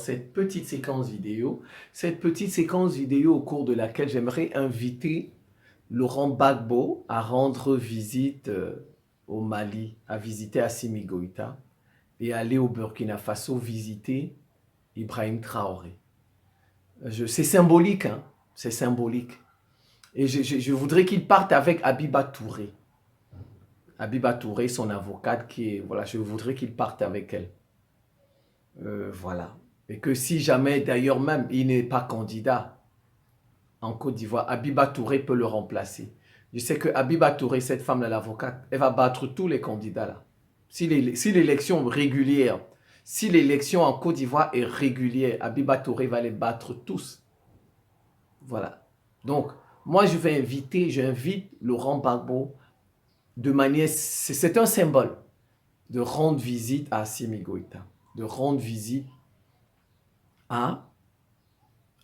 cette petite séquence vidéo. Cette petite séquence vidéo au cours de laquelle j'aimerais inviter Laurent Gbagbo à rendre visite au Mali, à visiter Assimi Goïta et aller au Burkina Faso visiter Ibrahim Traoré. C'est symbolique, hein? C'est symbolique. Et je voudrais qu'il parte avec Habiba Touré. Habiba Touré, son avocate, voilà, je voudrais qu'il parte avec elle. Voilà. Et que si jamais, d'ailleurs même, il n'est pas candidat en Côte d'Ivoire, Habiba Touré peut le remplacer. Je sais que Habiba Touré, cette femme-là, l'avocate, elle va battre tous les candidats là. Si l'élection régulière, si l'élection en Côte d'Ivoire est régulière, Habiba Touré va les battre tous. Voilà. Donc, moi, j'invite Laurent Gbagbo de manière, c'est un symbole de rendre visite à Assimi Goïta, de rendre visite à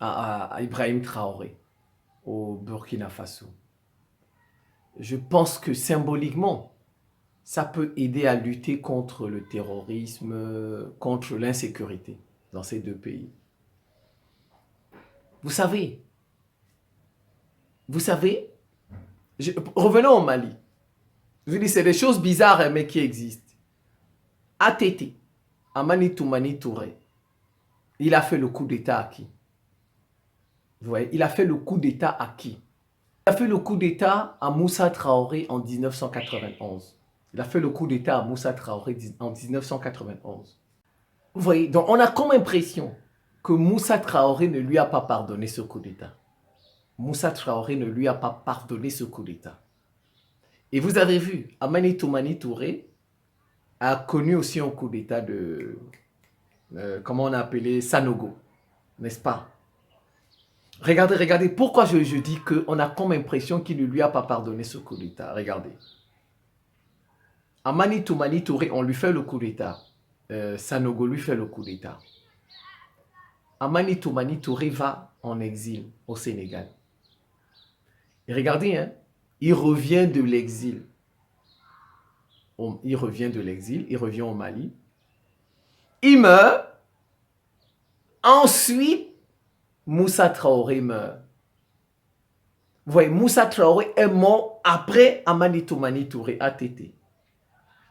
Ibrahim Traoré au Burkina Faso. Je pense que symboliquement, ça peut aider à lutter contre le terrorisme, contre l'insécurité dans ces deux pays. Vous savez, revenons au Mali. Je vous dis, c'est des choses bizarres mais qui existent. ATT, Amani Toumani Touré, il a fait le coup d'État à qui? Vous voyez, il a fait le coup d'État à qui? Il a fait le coup d'État à Moussa Traoré en 1991. Il a fait le coup d'État à Moussa Traoré en 1991. Vous voyez, donc on a comme impression que Moussa Traoré ne lui a pas pardonné ce coup d'État. Moussa Traoré ne lui a pas pardonné ce coup d'État. Et vous avez vu, Amani Toumani Touré a connu aussi un coup d'État de, comment on a appelé, Sanogo, n'est-ce pas? Regardez, pourquoi je dis qu'on a comme impression qu'il ne lui a pas pardonné ce coup d'État. Regardez. Amani Toumani Touré, on lui fait le coup d'État. Sanogo lui fait le coup d'État. Amani Toumani Touré va en exil au Sénégal. Et regardez, hein, il revient de l'exil. Il revient au Mali. Il meurt. Ensuite, Moussa Traoré meurt. Vous voyez, Moussa Traoré est mort après Amani Toumani Touré, ATT.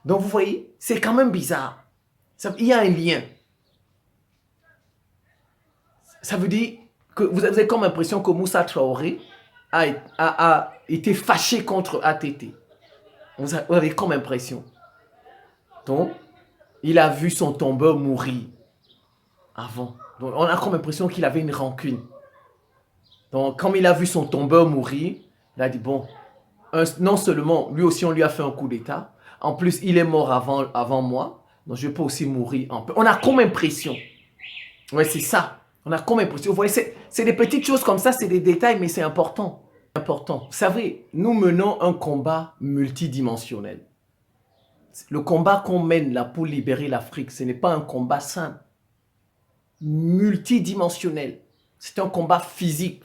Donc, vous voyez, c'est quand même bizarre. Il y a un lien. Ça veut dire que vous avez comme impression que Moussa Traoré a été fâché contre ATT. Vous avez comme impression. Donc, il a vu son tombeur mourir avant. Donc, on a comme impression qu'il avait une rancune. Donc, comme il a vu son tombeur mourir, il a dit, bon, non seulement, lui aussi, on lui a fait un coup d'État. En plus, il est mort avant moi. Donc, je peux aussi mourir en paix. On a comme impression. Ouais, c'est ça. On a comme impression. Vous voyez, c'est des petites choses comme ça, c'est des détails, mais c'est important. Important. Vous savez, nous menons un combat multidimensionnel. Le combat qu'on mène là pour libérer l'Afrique, ce n'est pas un combat simple. Multidimensionnel. C'est un combat physique.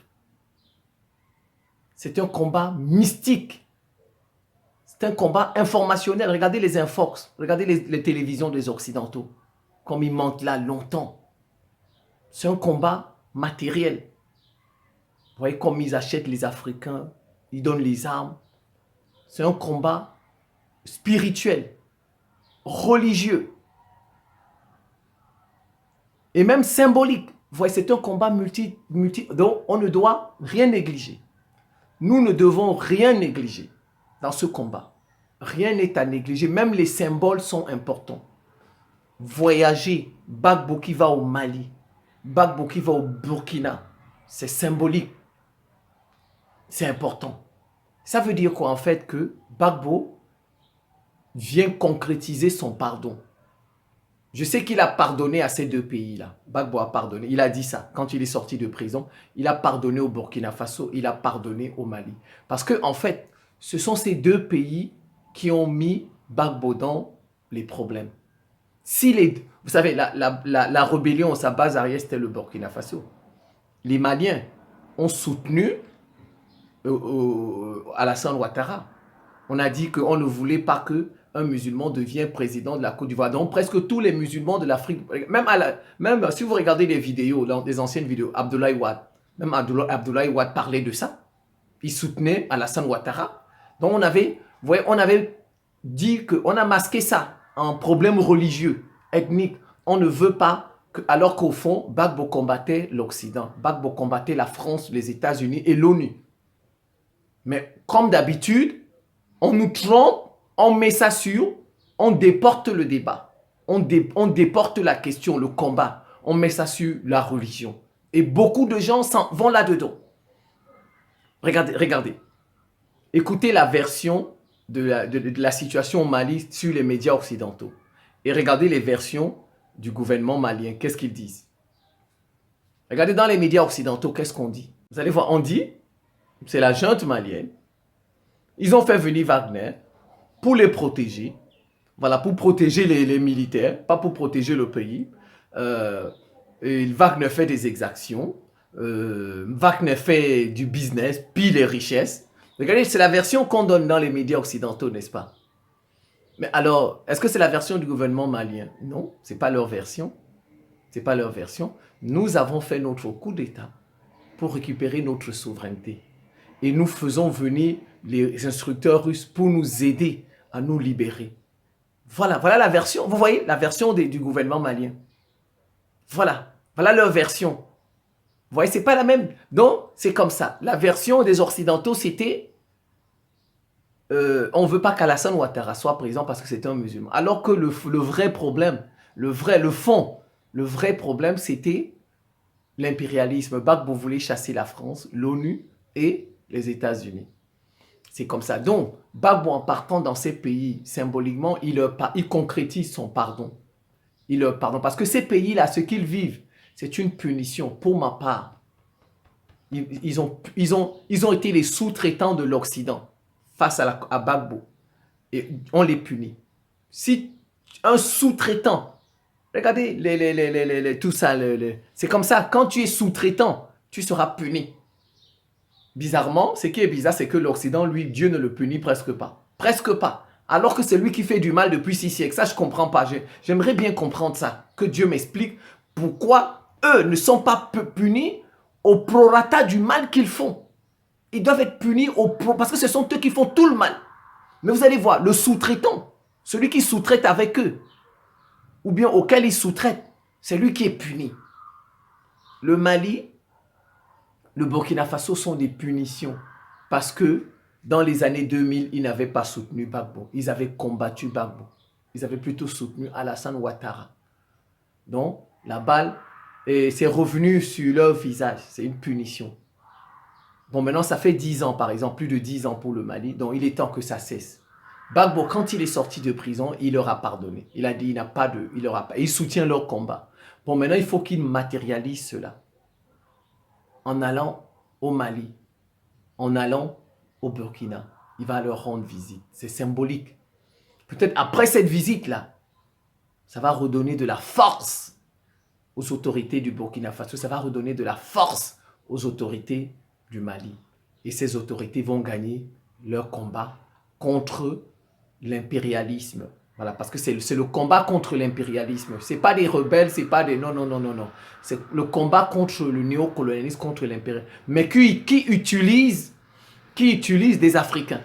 C'est un combat mystique. C'est un combat informationnel. Regardez les infox, regardez les télévisions des Occidentaux, comme ils mentent là longtemps. C'est un combat matériel. Vous voyez comme ils achètent les Africains, ils donnent les armes. C'est un combat spirituel, religieux et même symbolique. Vous voyez, c'est un combat multi. Donc, on ne doit rien négliger. Nous ne devons rien négliger dans ce combat. Rien n'est à négliger. Même les symboles sont importants. Voyager, Gbagbo qui va au Mali, Gbagbo qui va au Burkina, c'est symbolique. C'est important. Ça veut dire quoi en fait que Gbagbo vient concrétiser son pardon. Je sais qu'il a pardonné à ces deux pays-là. Gbagbo a pardonné. Il a dit ça quand il est sorti de prison. Il a pardonné au Burkina Faso. Il a pardonné au Mali. Parce que en fait, ce sont ces deux pays qui ont mis Gbagbo dans les problèmes. Vous savez, la rébellion, sa base arrière, c'était le Burkina Faso. Les Maliens ont soutenu Alassane Ouattara. On a dit qu'on ne voulait pas qu'un un musulman devient président de la Côte d'Ivoire. Donc, presque tous les musulmans de l'Afrique, même si vous regardez les vidéos, les anciennes vidéos, Abdoulaye Wade, même Abdoulaye Wade parlait de ça. Il soutenait Alassane Ouattara. Donc, on avait dit qu'on a masqué ça en problème religieux, ethnique. On ne veut pas, alors qu'au fond, Gbagbo combattait l'Occident. Gbagbo combattait la France, les États-Unis et l'ONU. Mais comme d'habitude, on nous trompe, on met ça sur, on déporte le débat. On déporte la question, le combat. On met ça sur la religion. Et beaucoup de gens vont là-dedans. Regardez. Écoutez la version de la situation au Mali sur les médias occidentaux. Et regardez les versions du gouvernement malien. Qu'est-ce qu'ils disent? Regardez dans les médias occidentaux, qu'est-ce qu'on dit? Vous allez voir, on dit, c'est la junte malienne. Ils ont fait venir Wagner pour les protéger. Voilà, pour protéger les militaires, pas pour protéger le pays. Wagner fait des exactions. Wagner fait du business, pille les richesses. Regardez, c'est la version qu'on donne dans les médias occidentaux, n'est-ce pas? Mais alors, est-ce que c'est la version du gouvernement malien? Non, ce n'est pas leur version. Ce n'est pas leur version. Nous avons fait notre coup d'État pour récupérer notre souveraineté. Et nous faisons venir les instructeurs russes pour nous aider à nous libérer. Voilà la version. Vous voyez, la version du gouvernement malien. Voilà leur version. Vous voyez, c'est pas la même. Donc, c'est comme ça. La version des Occidentaux, c'était on ne veut pas qu'Alassane Ouattara soit président parce que c'est un musulman. Alors que le vrai problème, le vrai problème, c'était l'impérialisme. Gbagbo voulait chasser la France, l'ONU et les États-Unis. C'est comme ça. Donc, Gbagbo, en partant dans ces pays, symboliquement, il concrétise son pardon. Il leur pardonne. Parce que ces pays-là, ce qu'ils vivent, c'est une punition. Pour ma part, ils ont été les sous-traitants de l'Occident face à Gbagbo. Et on les punit. Si un sous-traitant, regardez tout ça, c'est comme ça, quand tu es sous-traitant, tu seras puni. Bizarrement, ce qui est bizarre, c'est que l'Occident, lui, Dieu ne le punit presque pas. Presque pas. Alors que c'est lui qui fait du mal depuis 6 siècles. Ça, je ne comprends pas. J'aimerais bien comprendre ça. Que Dieu m'explique pourquoi eux ne sont pas punis au prorata du mal qu'ils font. Ils doivent être punis parce que ce sont eux qui font tout le mal. Mais vous allez voir, le sous-traitant, celui qui sous-traite avec eux, ou bien auquel ils sous-traitent, c'est lui qui est puni. Le Mali, le Burkina Faso sont des punitions parce que dans les années 2000, ils n'avaient pas soutenu Gbagbo. Ils avaient combattu Gbagbo. Ils avaient plutôt soutenu Alassane Ouattara. Donc, la balle, c'est revenu sur leur visage. C'est une punition. Bon, maintenant, ça fait 10 ans, par exemple, plus de 10 ans pour le Mali. Donc, il est temps que ça cesse. Gbagbo, quand il est sorti de prison, il leur a pardonné. Il a dit, il soutient leur combat. Bon, maintenant, il faut qu'il matérialise cela. En allant au Mali, en allant au Burkina, il va leur rendre visite. C'est symbolique. Peut-être après cette visite-là, ça va redonner de la force aux autorités du Burkina Faso. Ça va redonner de la force aux autorités du Mali. Et ces autorités vont gagner leur combat contre l'impérialisme. Voilà, parce que c'est le combat contre l'impérialisme. Ce n'est pas des rebelles, c'est pas des... Non. C'est le combat contre le néocolonialisme, contre l'impérialisme. Mais qui utilise des Africains.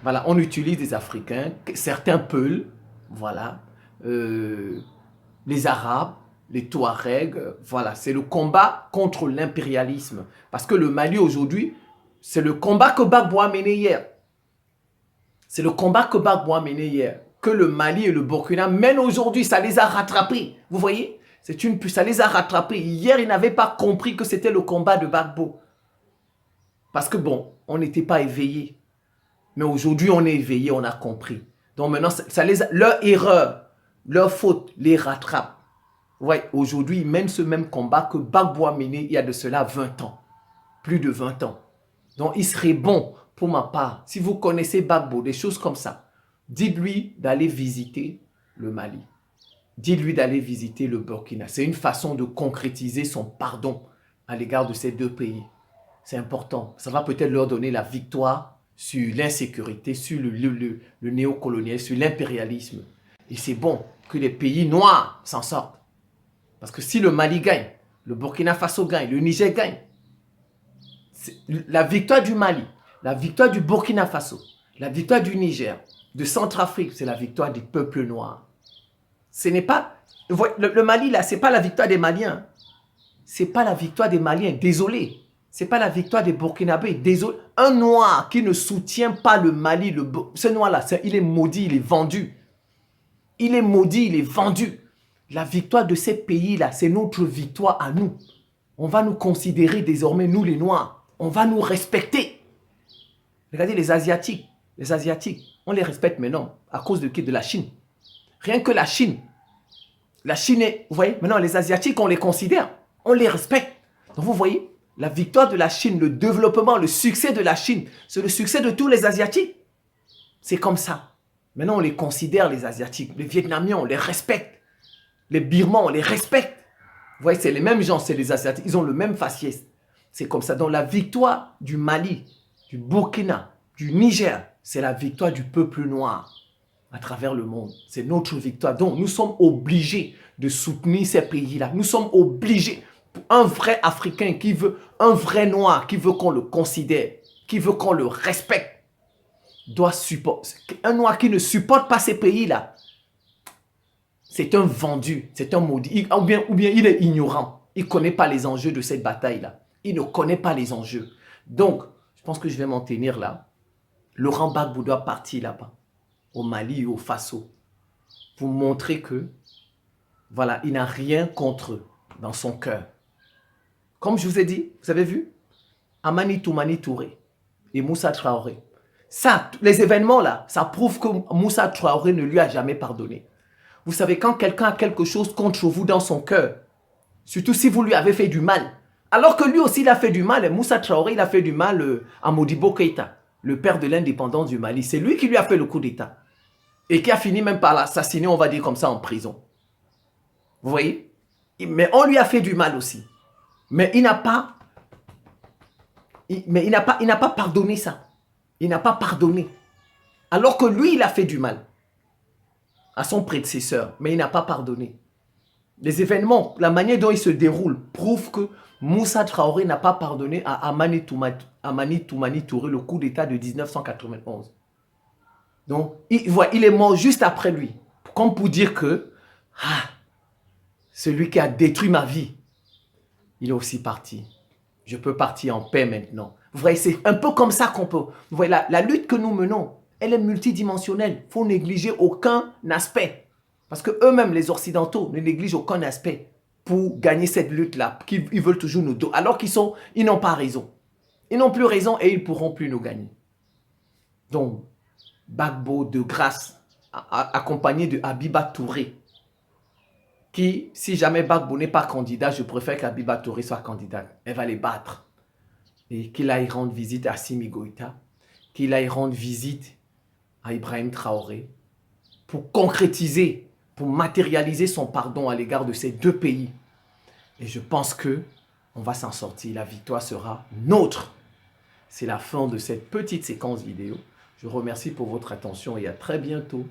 Voilà, on utilise des Africains, certains Peuls, voilà, les Arabes, les Touaregs, voilà, c'est le combat contre l'impérialisme. Parce que le Mali aujourd'hui, c'est le combat que Gbagbo a mené hier. C'est le combat que Gbagbo a mené hier. Que le Mali et le Burkina mènent aujourd'hui, ça les a rattrapés. Vous voyez, ça les a rattrapés. Hier, ils n'avaient pas compris que c'était le combat de Gbagbo. Parce que bon, on n'était pas éveillés. Mais aujourd'hui, on est éveillés, on a compris. Donc maintenant, leur erreur, leur faute les rattrape. Ouais, aujourd'hui, ils mènent ce même combat que Gbagbo a mené il y a de cela 20 ans. Plus de 20 ans. Donc, il serait bon, pour ma part, si vous connaissez Gbagbo, des choses comme ça, dites-lui d'aller visiter le Mali. Dites-lui d'aller visiter le Burkina. C'est une façon de concrétiser son pardon à l'égard de ces deux pays. C'est important. Ça va peut-être leur donner la victoire sur l'insécurité, sur le néocolonialisme, sur l'impérialisme. Et c'est bon que les pays noirs s'en sortent. Parce que si le Mali gagne, le Burkina Faso gagne, le Niger gagne, la victoire du Mali, la victoire du Burkina Faso, la victoire du Niger, de Centrafrique, c'est la victoire des peuples noirs. Ce n'est pas... Le Mali, là, ce n'est pas la victoire des Maliens. Ce n'est pas la victoire des Maliens, désolé. Ce n'est pas la victoire des Burkinabés, désolé. Un noir qui ne soutient pas le Mali, ce noir-là, il est maudit, il est vendu. Il est maudit, il est vendu. La victoire de ces pays-là, c'est notre victoire à nous. On va nous considérer désormais, nous les Noirs. On va nous respecter. Regardez les Asiatiques. Les Asiatiques, on les respecte maintenant à cause de qui? De la Chine. Rien que la Chine. La Chine est... Vous voyez, maintenant les Asiatiques, on les considère. On les respecte. Donc vous voyez, la victoire de la Chine, le développement, le succès de la Chine, c'est le succès de tous les Asiatiques. C'est comme ça. Maintenant, on les considère, les Asiatiques. Les Vietnamiens, on les respecte. Les Birmans, on les respecte. Vous voyez, c'est les mêmes gens, c'est les Asiatiques. Ils ont le même faciès. C'est comme ça. Donc la victoire du Mali, du Burkina, du Niger, c'est la victoire du peuple noir à travers le monde. C'est notre victoire. Donc nous sommes obligés de soutenir ces pays-là. Nous sommes obligés. Un vrai Africain qui veut, un vrai Noir qui veut qu'on le considère, qui veut qu'on le respecte, doit supporter. Un Noir qui ne supporte pas ces pays-là, c'est un vendu, c'est un maudit. Ou bien il est ignorant. Il ne connaît pas les enjeux de cette bataille-là. Il ne connaît pas les enjeux. Donc, je pense que je vais m'en tenir là. Laurent Gbagbo doit partir là-bas, au Mali et au Faso, pour montrer que, voilà, il n'a rien contre eux dans son cœur. Comme je vous ai dit, vous avez vu, Amani Toumani Touré et Moussa Traoré. Ça, les événements là, ça prouve que Moussa Traoré ne lui a jamais pardonné. Vous savez, quand quelqu'un a quelque chose contre vous dans son cœur, surtout si vous lui avez fait du mal, alors que lui aussi il a fait du mal, Moussa Traoré il a fait du mal à Modibo Keïta, le père de l'indépendance du Mali. C'est lui qui lui a fait le coup d'État et qui a fini même par l'assassiner, on va dire comme ça, en prison. Vous voyez? Mais on lui a fait du mal aussi. Mais il n'a pas pardonné ça. Il n'a pas pardonné. Alors que lui, il a fait du mal à son prédécesseur, mais il n'a pas pardonné. Les événements, la manière dont ils se déroulent, prouvent que Moussa Traoré n'a pas pardonné à Amani Toumani Touré le coup d'État de 1991. Donc, il est mort juste après lui. Comme pour dire que celui qui a détruit ma vie, il est aussi parti. Je peux partir en paix maintenant. Vous voyez, c'est un peu comme ça qu'on peut... Vous voyez, la lutte que nous menons, elle est multidimensionnelle. Il ne faut négliger aucun aspect. Parce qu'eux-mêmes, les Occidentaux, ne négligent aucun aspect pour gagner cette lutte-là. Ils veulent toujours nous... Alors ils n'ont pas raison. Ils n'ont plus raison et ils ne pourront plus nous gagner. Donc, Gbagbo, de grâce, accompagné de Habiba Touré, qui, si jamais Gbagbo n'est pas candidat, je préfère qu'Habiba Touré soit candidate. Elle va les battre. Et qu'il aille rendre visite à Assimi Goïta, qu'il aille rendre visite à Ibrahim Traoré, pour concrétiser, pour matérialiser son pardon à l'égard de ces deux pays. Et je pense qu'on va s'en sortir. La victoire sera nôtre. C'est la fin de cette petite séquence vidéo. Je vous remercie pour votre attention et à très bientôt.